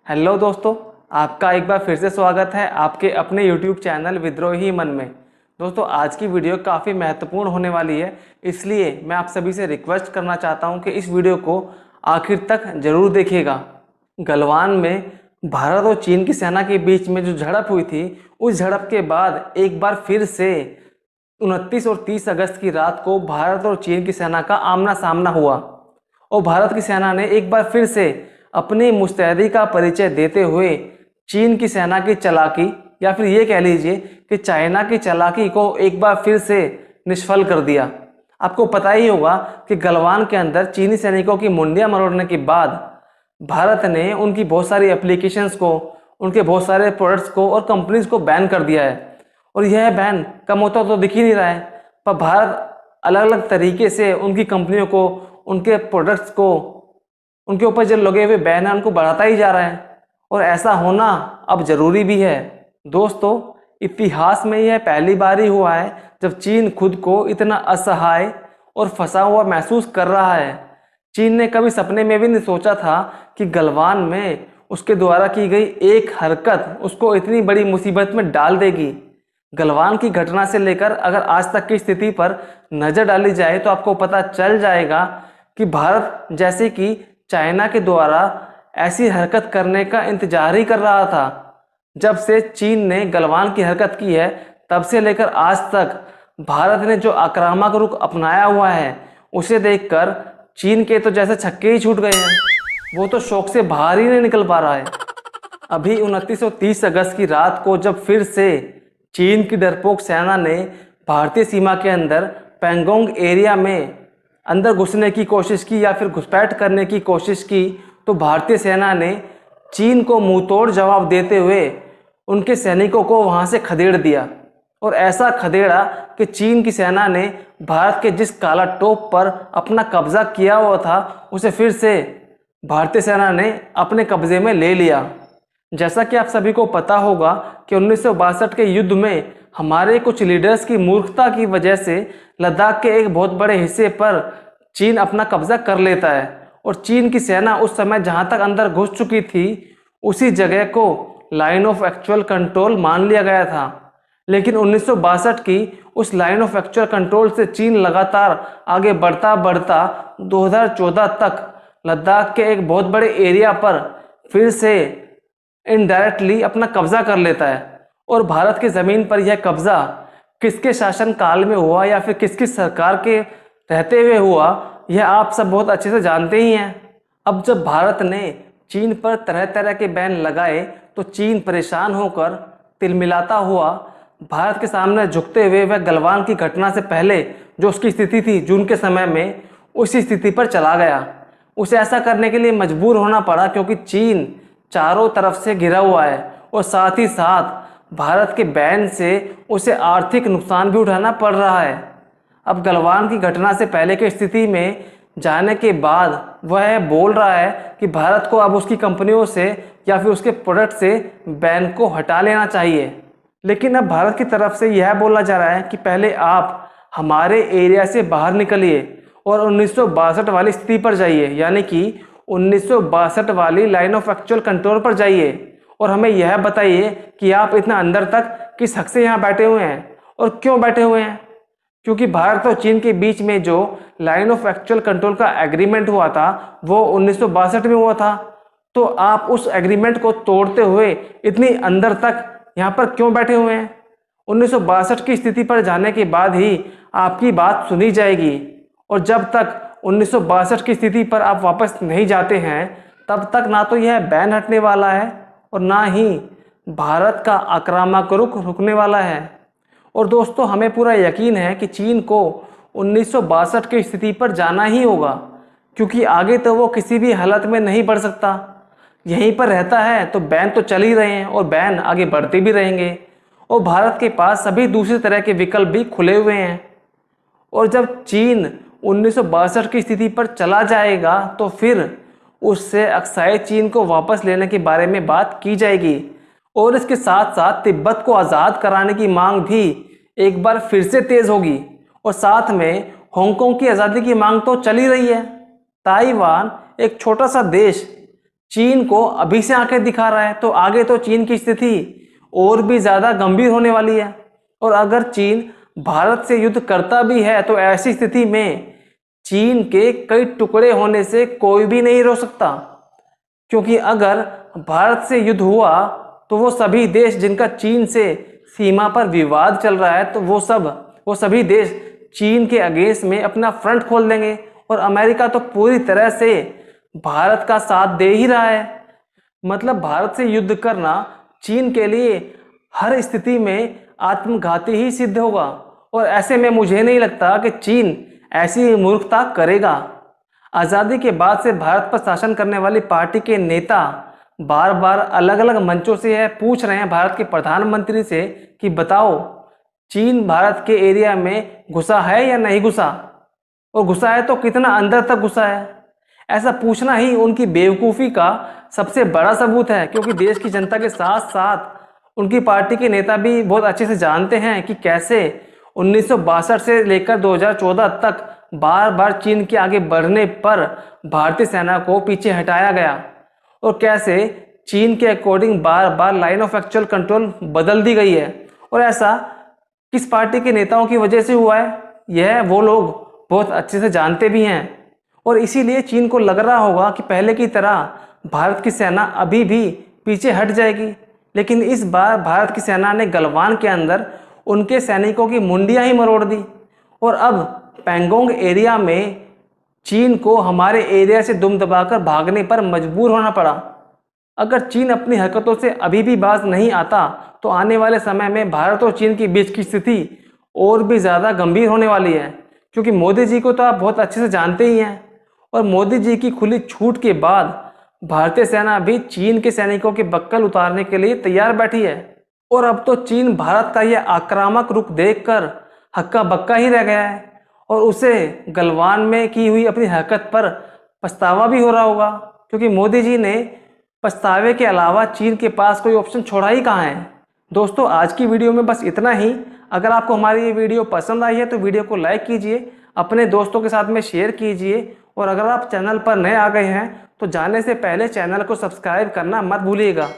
Hello दोस्तों, आपका एक बार फिर से स्वागत है आपके अपने YouTube चैनल विद्रोही मन में। दोस्तों, आज की वीडियो काफ़ी महत्वपूर्ण होने वाली है, इसलिए मैं आप सभी से रिक्वेस्ट करना चाहता हूं कि इस वीडियो को आखिर तक ज़रूर देखिएगा। गलवान में भारत और चीन की सेना के बीच में जो झड़प हुई थी, उस झड़प के बाद एक बार फिर से 29 और 30 अगस्त की रात को भारत और चीन की सेना का आमना सामना हुआ और भारत की सेना ने एक बार फिर से अपनी मुस्तैदी का परिचय देते हुए चीन की सेना की चालाकी या फिर ये कह लीजिए कि चाइना की चालाकी को एक बार फिर से निष्फल कर दिया। आपको पता ही होगा कि गलवान के अंदर चीनी सैनिकों की मुंडियां मरोड़ने के बाद भारत ने उनकी बहुत सारी एप्लीकेशंस को, उनके बहुत सारे प्रोडक्ट्स को और कंपनीज को बैन कर दिया है। और यह बैन कम होता तो दिख ही नहीं रहा है, पर भारत अलग अलग तरीके से उनकी कंपनियों को, उनके प्रोडक्ट्स को, उनके ऊपर जो लगे हुए बैन है उनको बढ़ाता ही जा रहा है। और ऐसा होना अब जरूरी भी है। दोस्तों, इतिहास में यह पहली बार ही हुआ है जब चीन खुद को इतना असहाय और फंसा हुआ महसूस कर रहा है। चीन ने कभी सपने में भी नहीं सोचा था कि गलवान में उसके द्वारा की गई एक हरकत उसको इतनी बड़ी मुसीबत में डाल देगी। गलवान की घटना से लेकर अगर आज तक की स्थिति पर नजर डाली जाए तो आपको पता चल जाएगा कि भारत जैसे कि चाइना के द्वारा ऐसी हरकत करने का इंतजार ही कर रहा था। जब से चीन ने गलवान की हरकत की है, तब से लेकर आज तक भारत ने जो आक्रामक रुख अपनाया हुआ है, उसे देखकर चीन के तो जैसे छक्के ही छूट गए हैं। वो तो शौक से बाहर ही नहीं निकल पा रहा है। अभी 29 और 30 अगस्त की रात को जब फिर से चीन की डरपोक सेना ने भारतीय सीमा के अंदर पैंगोंग एरिया में अंदर घुसने की कोशिश की या फिर घुसपैठ करने की कोशिश की, तो भारतीय सेना ने चीन को मुंहतोड़ जवाब देते हुए उनके सैनिकों को वहां से खदेड़ दिया। और ऐसा खदेड़ा कि चीन की सेना ने भारत के जिस काला टोप पर अपना कब्जा किया हुआ था, उसे फिर से भारतीय सेना ने अपने कब्जे में ले लिया। जैसा कि आप सभी को पता होगा कि 1962 के युद्ध में हमारे कुछ लीडर्स की मूर्खता की वजह से लद्दाख के एक बहुत बड़े हिस्से पर चीन अपना कब्जा कर लेता है और चीन की सेना उस समय जहां तक अंदर घुस चुकी थी, उसी जगह को लाइन ऑफ एक्चुअल कंट्रोल मान लिया गया था। लेकिन 1962 की उस लाइन ऑफ एक्चुअल कंट्रोल से चीन लगातार आगे बढ़ता बढ़ता 2014 तक लद्दाख के एक बहुत बड़े एरिया पर फिर से इनडायरेक्टली अपना कब्जा कर लेता है। और भारत की जमीन पर यह कब्जा किसके शासन काल में हुआ या फिर किसकी सरकार के रहते हुए हुआ, यह आप सब बहुत अच्छे से जानते ही हैं। अब जब भारत ने चीन पर तरह तरह के बैन लगाए, तो चीन परेशान होकर तिलमिलाता हुआ भारत के सामने झुकते हुए वह गलवान की घटना से पहले जो उसकी स्थिति थी जून के समय में, उसी स्थिति पर चला गया। उसे ऐसा करने के लिए मजबूर होना पड़ा क्योंकि चीन चारों तरफ से घिरा हुआ है और साथ ही साथ भारत के बैन से उसे आर्थिक नुकसान भी उठाना पड़ रहा है। अब गलवान की घटना से पहले की स्थिति में जाने के बाद वह बोल रहा है कि भारत को अब उसकी कंपनियों से या फिर उसके प्रोडक्ट से बैन को हटा लेना चाहिए। लेकिन अब भारत की तरफ से यह बोला जा रहा है कि पहले आप हमारे एरिया से बाहर निकलिए और 1962 वाली स्थिति पर जाइए, यानी कि 1962 वाली लाइन ऑफ एक्चुअल कंट्रोल पर जाइए और हमें यह बताइए कि आप इतना अंदर तक किस हक से यहाँ बैठे हुए हैं और क्यों बैठे हुए हैं। क्योंकि भारत और चीन के बीच में जो लाइन ऑफ एक्चुअल कंट्रोल का एग्रीमेंट हुआ था वो 1962 में हुआ था, तो आप उस एग्रीमेंट को तोड़ते हुए इतनी अंदर तक यहाँ पर क्यों बैठे हुए हैं। 1962 की स्थिति पर जाने के बाद ही आपकी बात सुनी जाएगी और जब तक 1962 की स्थिति पर आप वापस नहीं जाते हैं, तब तक ना तो यह बैन हटने वाला है और ना ही भारत का आक्रामक रुख रुकने वाला है। और दोस्तों, हमें पूरा यकीन है कि चीन को 1962 की स्थिति पर जाना ही होगा, क्योंकि आगे तो वो किसी भी हालत में नहीं बढ़ सकता। यहीं पर रहता है तो बैन तो चल ही रहे हैं और बैन आगे बढ़ते भी रहेंगे और भारत के पास सभी दूसरे तरह के विकल्प भी खुले हुए हैं। और जब चीन 1962 की स्थिति पर चला जाएगा तो फिर उससे अक्साई चीन को वापस लेने के बारे में बात की जाएगी और इसके साथ साथ तिब्बत को आज़ाद कराने की मांग भी एक बार फिर से तेज होगी और साथ में हांगकांग की आज़ादी की मांग तो चल ही रही है। ताइवान एक छोटा सा देश चीन को अभी से आंखें दिखा रहा है, तो आगे तो चीन की स्थिति और भी ज़्यादा गंभीर होने वाली है। और अगर चीन भारत से युद्ध करता भी है तो ऐसी स्थिति में चीन के कई टुकड़े होने से कोई भी नहीं रोक सकता, क्योंकि अगर भारत से युद्ध हुआ तो वो सभी देश जिनका चीन से सीमा पर विवाद चल रहा है, तो वो सभी देश चीन के अगेंस्ट में अपना फ्रंट खोल देंगे। और अमेरिका तो पूरी तरह से भारत का साथ दे ही रहा है। मतलब भारत से युद्ध करना चीन के लिए हर स्थिति में आत्मघाती ही सिद्ध होगा। और ऐसे में मुझे नहीं लगता कि चीन ऐसी मूर्खता करेगा। आज़ादी के बाद से भारत पर शासन करने वाली पार्टी के नेता बार बार अलग अलग मंचों से यह पूछ रहे हैं भारत के प्रधानमंत्री से कि बताओ, चीन भारत के एरिया में घुसा है या नहीं घुसा, और घुसा है तो कितना अंदर तक घुसा है। ऐसा पूछना ही उनकी बेवकूफ़ी का सबसे बड़ा सबूत है, क्योंकि देश की जनता के साथ साथ उनकी पार्टी के नेता भी बहुत अच्छे से जानते हैं कि कैसे 1962 से लेकर 2014 तक बार बार चीन के आगे बढ़ने पर भारतीय सेना को पीछे हटाया गया, और कैसे चीन के according bar bar line of actual control बदल दी गई है। और ऐसा किस पार्टी के नेताओं की वजह से हुआ है, यह वो लोग बहुत अच्छे से जानते भी हैं। और इसीलिए चीन को लग रहा होगा कि पहले की तरह भारत की सेना अभी भी पीछे हट जाएगी, लेकिन इस बार भारत की सेना ने गलवान के अंदर उनके सैनिकों की मुंडियां ही मरोड़ दी। और अब पैंगोंग एरिया में चीन को हमारे एरिया से दुम दबाकर भागने पर मजबूर होना पड़ा। अगर चीन अपनी हरकतों से अभी भी बाज नहीं आता तो आने वाले समय में भारत और चीन के बीच की स्थिति और भी ज़्यादा गंभीर होने वाली है, क्योंकि मोदी जी को तो आप बहुत अच्छे से जानते ही हैं। और मोदी जी की खुली छूट के बाद भारतीय सेना भी चीन के सैनिकों के बक्कल उतारने के लिए तैयार बैठी है। और अब तो चीन भारत का यह आक्रामक रुख देखकर हक्का बक्का ही रह गया है, और उसे गलवान में की हुई अपनी हरकत पर पछतावा भी हो रहा होगा, क्योंकि मोदी जी ने पछतावे के अलावा चीन के पास कोई ऑप्शन छोड़ा ही कहाँ है। दोस्तों, आज की वीडियो में बस इतना ही। अगर आपको हमारी ये वीडियो पसंद आई है तो वीडियो को लाइक कीजिए, अपने दोस्तों के साथ में शेयर कीजिए, और अगर आप चैनल पर नए आ गए हैं तो जाने से पहले चैनल को सब्सक्राइब करना मत भूलिएगा।